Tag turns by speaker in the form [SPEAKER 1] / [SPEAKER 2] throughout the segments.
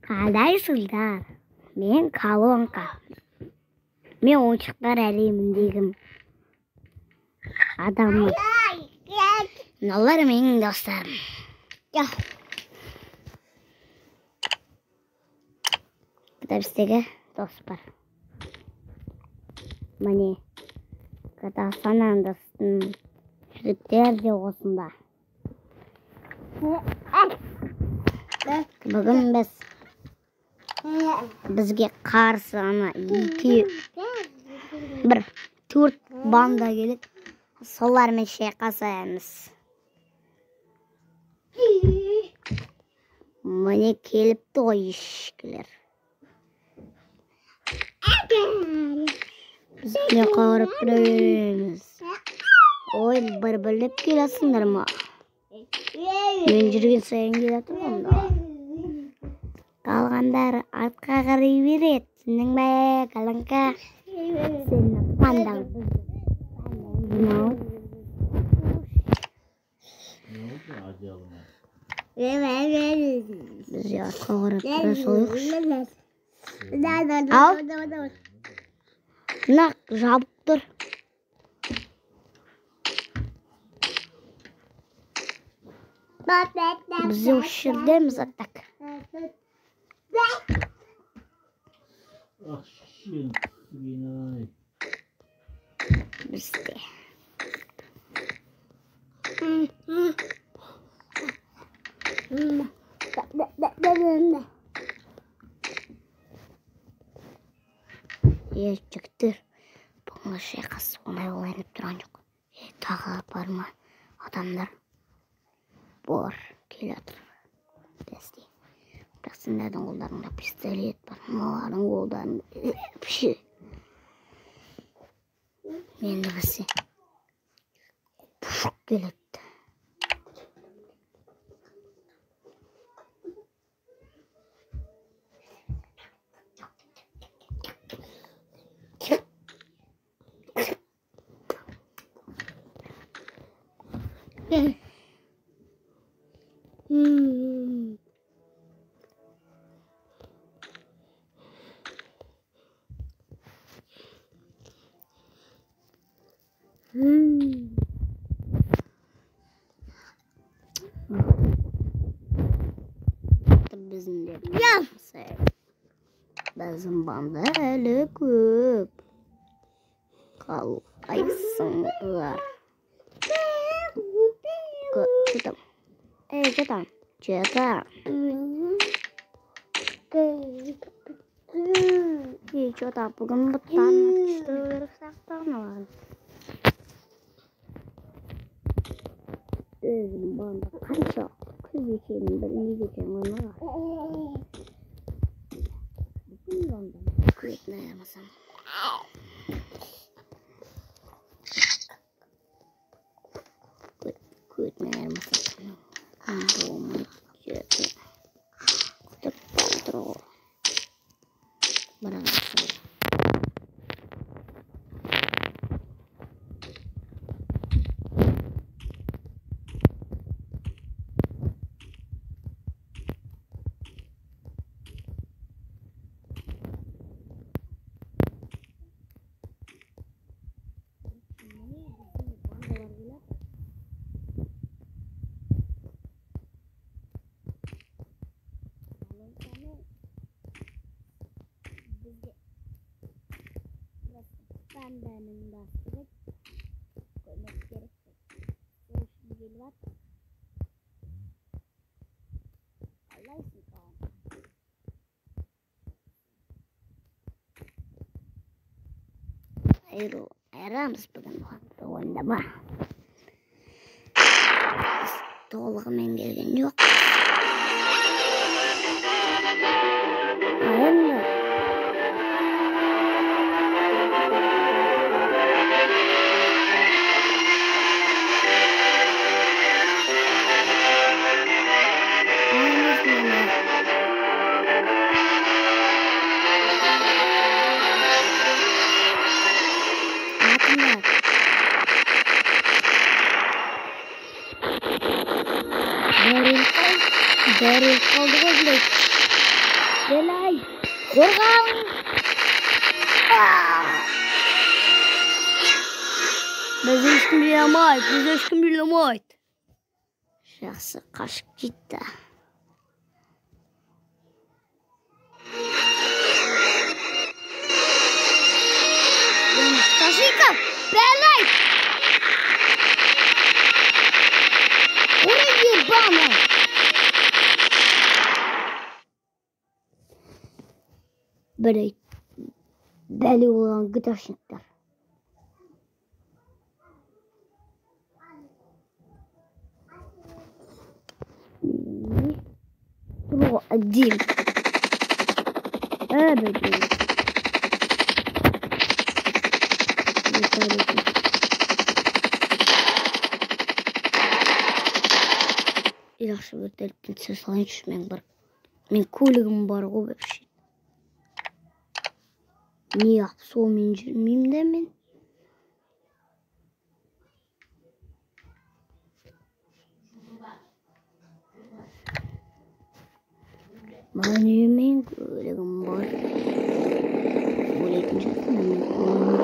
[SPEAKER 1] Қалайсыздар? Мен Колонка. Мен ойыншықтар әлеміндегі адаммын. Мыналар менің достарым. Бұда біздегі дос бар. Міне, Қазақстан достың жігіттер де осында. Бүгін бізге қарсы ана 4 банда келеді. Солармен шайқасамыз. Міне келіпті ғой ешкілер. Біз не қарып біреміз. Ой, бір-бірлеп келесіңдер ма? Мен жүрген сайын келеді онда. Қалғандар артқа қарай береді. Сенің бе, Колонка? Сенің пандаң. Біз артқа қарап тұра салайықшы. Ал? Нақ жабып тұр. Біз осы жердеміз аттақ. Бізде. Жігіттер, бұны шайқасып оңай ойнап тұрған жоқ. Тағы бар ма адамдар? Бар, келеді. Дәсте. Бірақ сендердің қолдарыңда пистолет бар. Малардың қолдарында піші. Менді қысы. Пұшық келеді. Біздің банда әлі көп. Қалайсыңдар? Жетам. Жетам. Жетам. Жетам. Бүгін бұттан түштілер сақтанылады. Біздің банда қанша күз екенін білмейді екен ойнала. Көтін айырмасам. Көтін айырмасам. Болмай жеті. Құтып тұр ғой. Бірақ асыл. Bandanın bastırıp koymak gerekir. O şimdi var. Allah istiyor. Ayramız bugün bu oyunda mı? Толығымен келген жоқ. Енді Very Belay. Korkan. Bize ешкім біле алмайды. Bize ешкім біле алмайды. Жақсы қашып кетті. Ташика, Белай. Ой, ебаный. Белай. Бәле olan гыташниктар. Про один. Блин. Yaxşı bir delpinse sayınç men kөлігім бар ғой вообще. Не солмен жүрмеймін де мен. Міне мен көлігім бар. Ойлайтын жатырмын мен көлігім бар.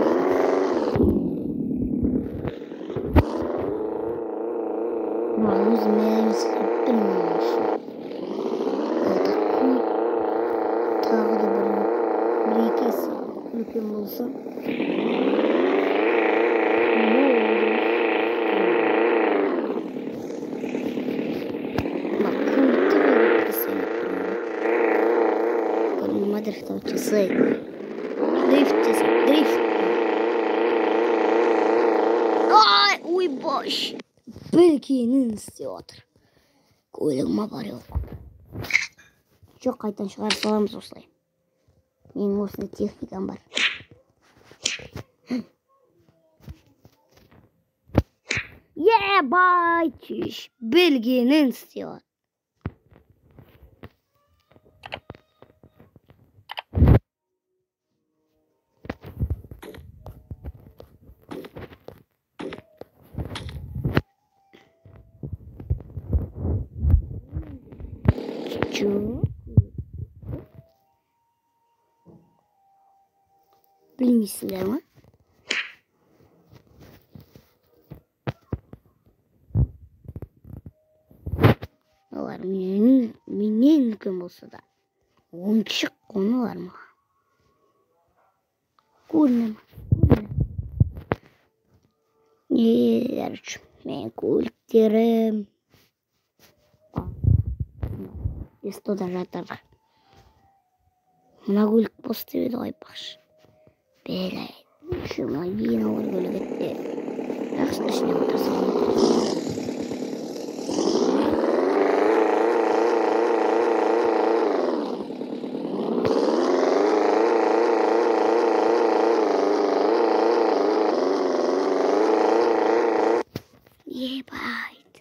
[SPEAKER 1] Өзім мәлімсіз білмеймін. Тағы да бір екесі үлкен болса. Дрифтовать часы. Дрифт. Ай, ой, баш. Білгенін істеп отыр. Көлігіме бар жоқ. Жоқ, қайтан шығарып саламыз осылай. Менің осындай техникам бар. Ебай, чеш. Білгенін істеп отыр. Білмейсіңдер ма? Олар менен үлкен болса да ойыншық қонулар ма? Көрінемін. Мен көліктерім. Естода жатыр. Мына көлік бос деп еді ғой бақшы. Белай. Шыма ең ауыр көлік етті. Жақсы ішіне отырсам. Ебайт.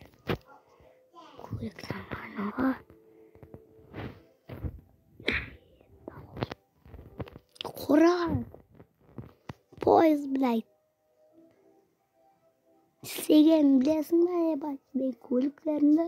[SPEAKER 1] Көліктің арнаға. Құран. Поезд, блядь. Істеген білесің бе, ебайт. Мен көліктерімді.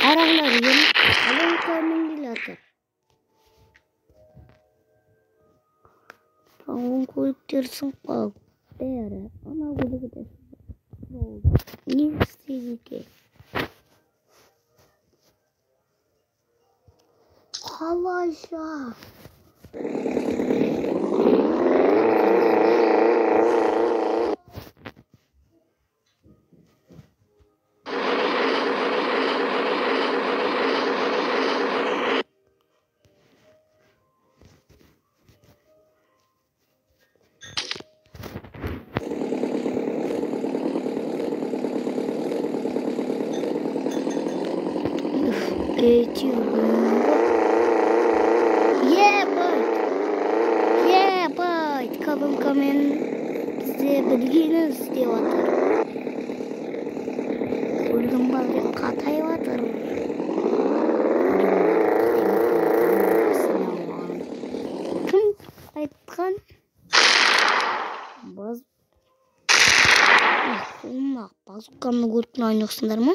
[SPEAKER 1] Қараңдар, адам көрмен келе жатыр. Оң көліктер сынып қалып. Бәрі, ана көлігі де болды. Не істейді екен? Қалайша? Ебать, кабынкамен бізде білгенін істеп жатыр. Көлігім бізге қатайып жатыр. Кім айтқан? Базукамды көріп тұрған жоқсыңдар ма?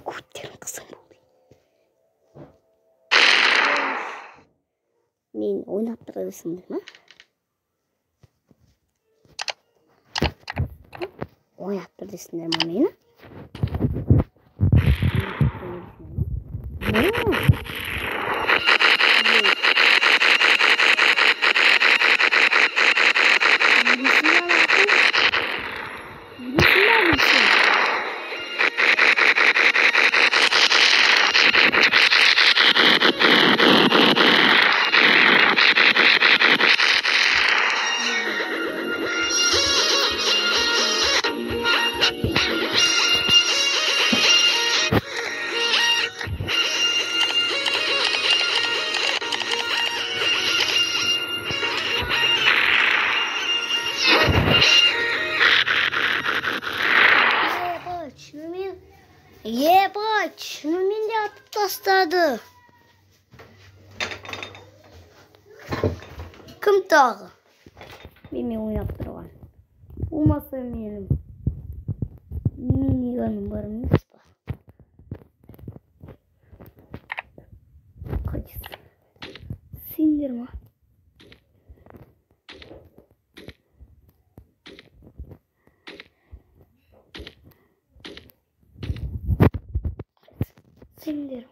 [SPEAKER 1] Көттерің қысың болды. Мен ойнап тұр дейсіңдер ма? Ойнап тұр дейсіңдер ма мені? Ебать, шынымен де атып тастады. Кім тағы? Менімен ойнап тұрған. Болмаса менің миниганым бар емес па? Қайсысы? Сендер ма? Сендер ма?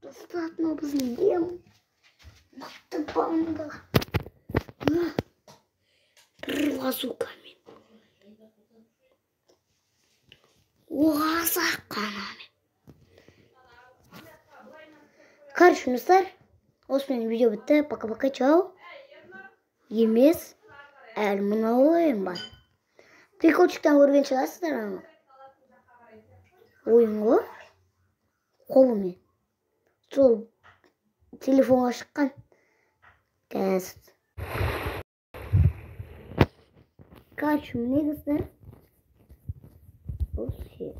[SPEAKER 1] Бесплатно біздің ем. Мықты банда. Бір базукамен. Оғазақ қанамен. Короче, достар, осымен видео бітті. Пока-пока, чау. Емес, әлі мынау ойын бар. Приколчиктен көрген шығарсыздар ма? Ойын ғой. Қолымен. Сол телефонға шыққан. Қазір. Короче, міне достар. Осы.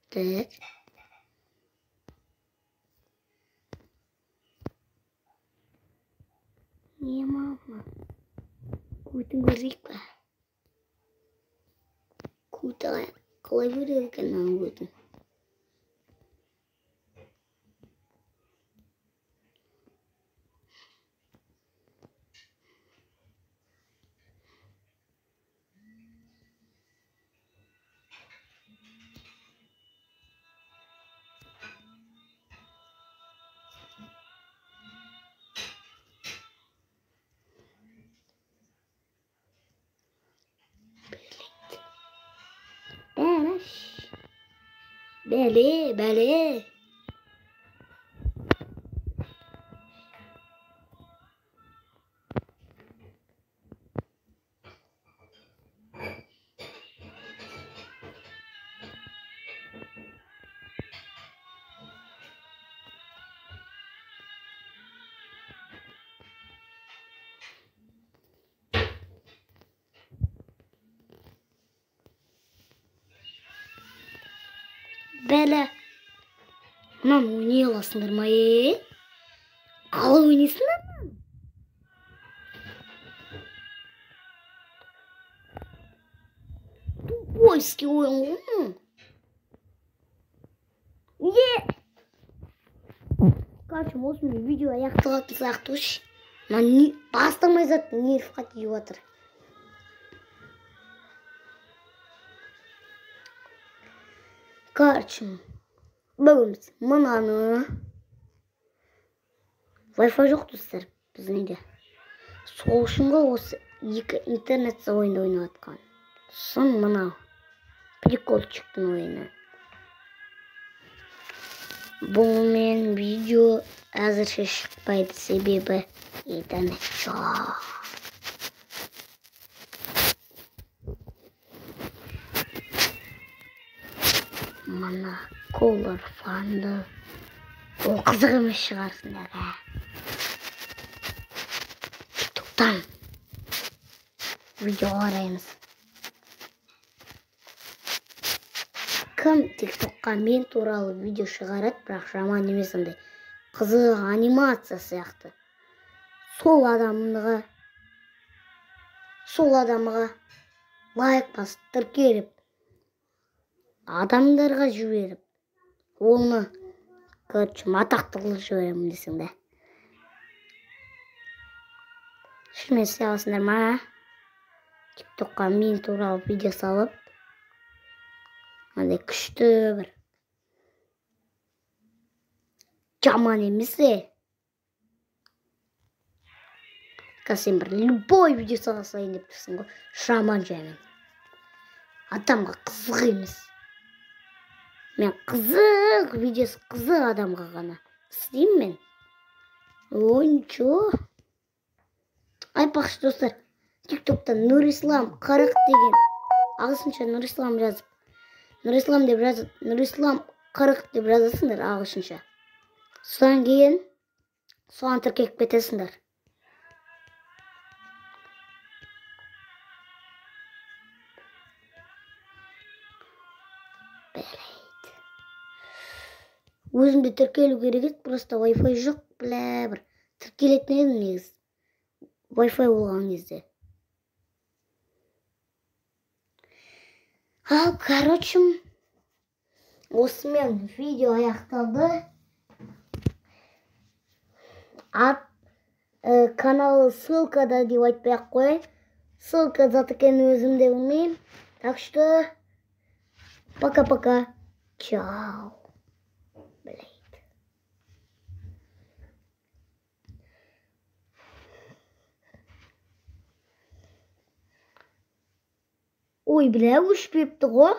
[SPEAKER 1] Так. Не мама? Көтін көрсек па? Көті қалай көреді екен мына көтін? Бәле. Бәле. Мам, ойнай аласыңдар ма? Қалай ойнайсыңдар ма? Тупойский ойын ғой. Короче, осымен видео аяқталатын сияқты ғой. Мен бастамай зат нервқа тиіп жатыр. Короче, бүгін мынаны Wi-Fi жоқ достар біздің үйде. Сол үшін ғой осы екі интернетсіз ойынды ойнап жатқан. Сын мынау приколчиктің ойыны. Бұл мен видео әзірше шықпайды, себебі интернет жоқ. Мына Color Fun'ды ол қызық емес шығарсыңдар. TikTok'тан видео қараймыз. Кім TikTok'қа мен туралы видео шығарады, бірақ жаман емес, андай қызық анимация сияқты. Сол адамға лайк басып, тіркеліп, адамдарға жіберіп, оны атақты қылып жіберемін десең де. Шынымен істей аласыңдар ма? TikTok'қа мен туралы видео салып, андай күшті бір жаман емес. Сен бір любой видео салайын деп тұрсың ғой, жаман жаймен. Адамға қызық емес. Мен қызық видеосы қызық адамға ғана істеймін мен. Ой, ничего. Айтпақшы достар, TikTok'та Нұрислам 40 деген ағылшынша Нұрислам жазып, Нұрислам 40 деп жазасыңдар ағылшынша. Содан кейін соған тіркеліп кетесіңдер. Өзімде тіркелу керек еді, просто Wi-Fi жоқ, бір тіркелетін едім негіз. Wi-Fi болған кезде. Ал, короче, осымен видео аяқталды. Каналы ссылкада деп айтпай-ақ қояйын. Ссылка зат екенін өзім де білмеймін. Так что пока-пока. Чао. Ой, өшпепті ғой.